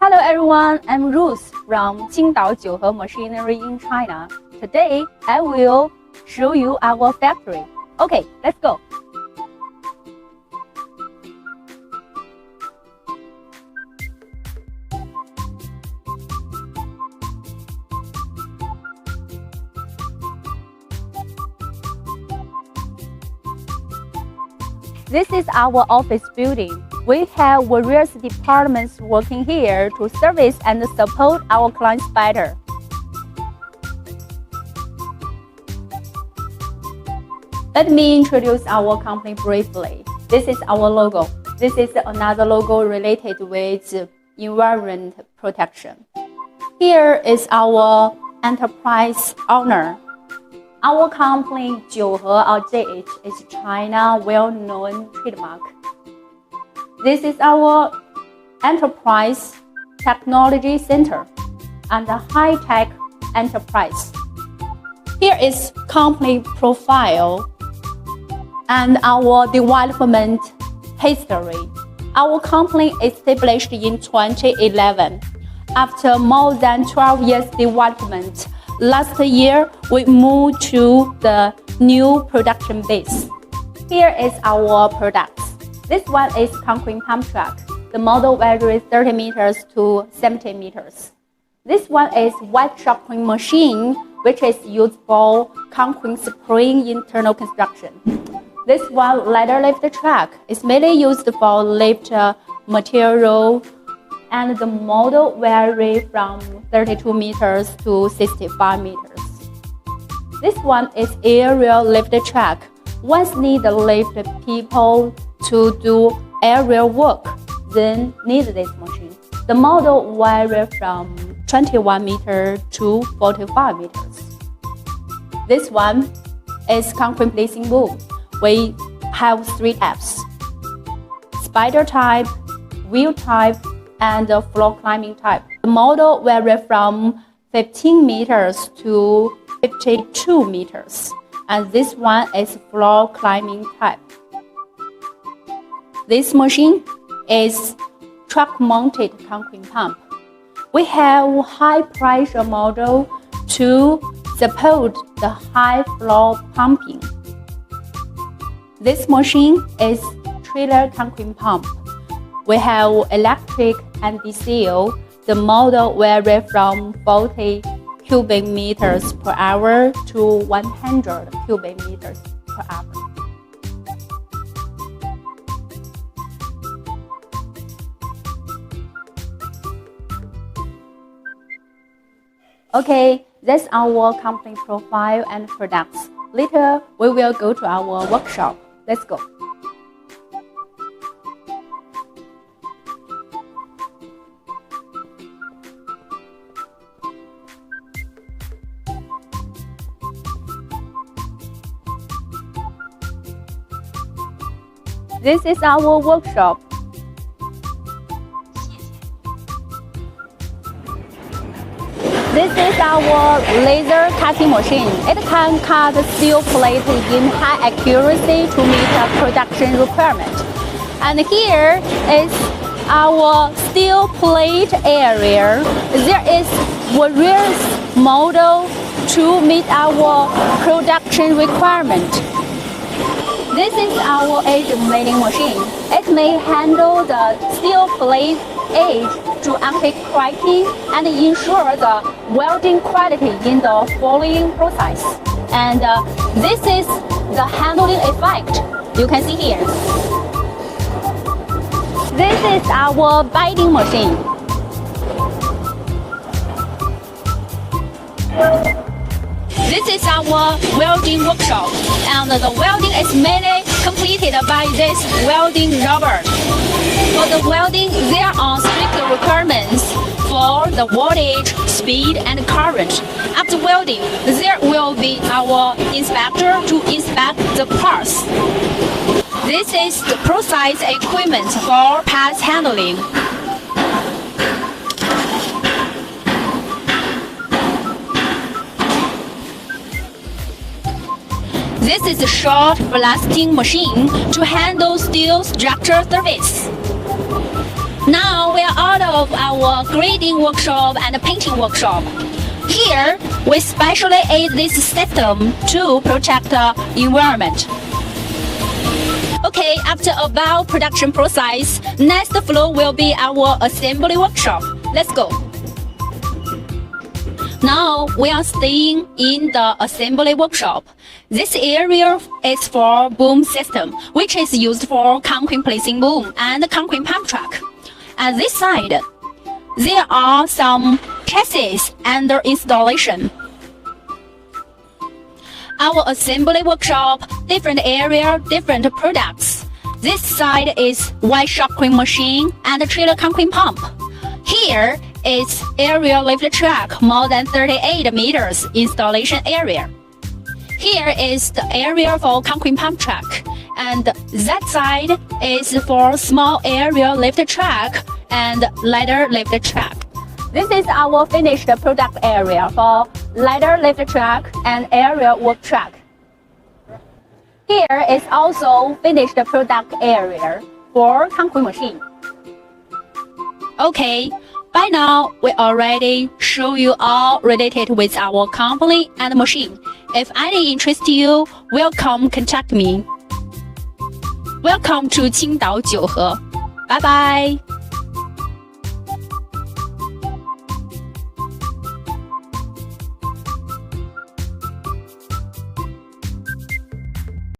Hello everyone, I'm Ruth from JIUHE Machinery in China. Today, I will show you our factory. Okay, let's go. This is our office building. We have various departments working here to service and support our clients better. Let me introduce our company briefly. This is our logo. This is another logo related with environment protection. Here is our enterprise owner. Our company, JIUHE or JIUHE, is China well-known trademark. This is our enterprise technology center and a high-tech enterprise. Here is company profile and our development history. Our company established in 2011. After more than 12 years development, last year, we moved to the new production base. Here is our products. This one is concrete pump truck. The model varies 30 meters to 70 meters. This one is wet shotcrete machine, which is used for concrete spring internal construction. This one ladder lift truck is mainly used for lift material, and the model varies from 32 meters to 65 meters. This one is aerial lift truck. Once need to lift people to do aerial work, then need this machine. The model varies from 21 meters to 45 meters. This one is concrete placing boom. We have 3 types: spider type, wheel type, and floor climbing type. The model varies from 15 meters to 52 meters, and this one is floor climbing type. This machine is truck-mounted concrete pump. We have high-pressure model to support the high floor pumping. This machine is trailer concrete pump. We have electric and diesel. The model varies from 40 cubic meters per hour to 100 cubic meters per hour. Okay, that's our company profile and products. Later, we will go to our workshop. Let's go. This is our workshop. This is our laser cutting machine. It can cut steel plate in high accuracy to meet a production requirement. And here is our steel plate area. There is various model to meet our production requirement. This is our edge milling machine. It may handle the steel plate edge to avoid cracking and ensure the welding quality in the following process. And this is the handling effect. You can see here. This is our bending machine. This is our welding workshop, and the welding is mainly completed by this welding rubber. For the welding, there are strict requirements for the voltage, speed, and current. After welding, there will be our inspector to inspect the parts. This is the process equipment for parts handling. This is a short blasting machine to handle steel structure surface. Now we are out of our grading workshop and painting workshop. Here, we specially add this system to protect the environment. Okay, after about production process, next floor will be our assembly workshop. Let's go. Now we are staying in the assembly workshop. This area is for boom system, which is used for concrete placing boom and concrete pump truck. At this side, there are some chassis under installation. Our assembly workshop, different area, different products. This side is white shotcrete machine and trailer concrete pump. Here is area lift truck, more than 38 meters installation area. Here is the area for concrete pump truck, and that side is for small area lift truck and ladder lift truck. This is our finished product area for ladder lift truck and area work truck. Here is also finished product area for concrete machine. Okay, by now we already show you all related with our company and machine. If any interest you, welcome contact me. Welcome to Qingdao JIUHE. Bye bye.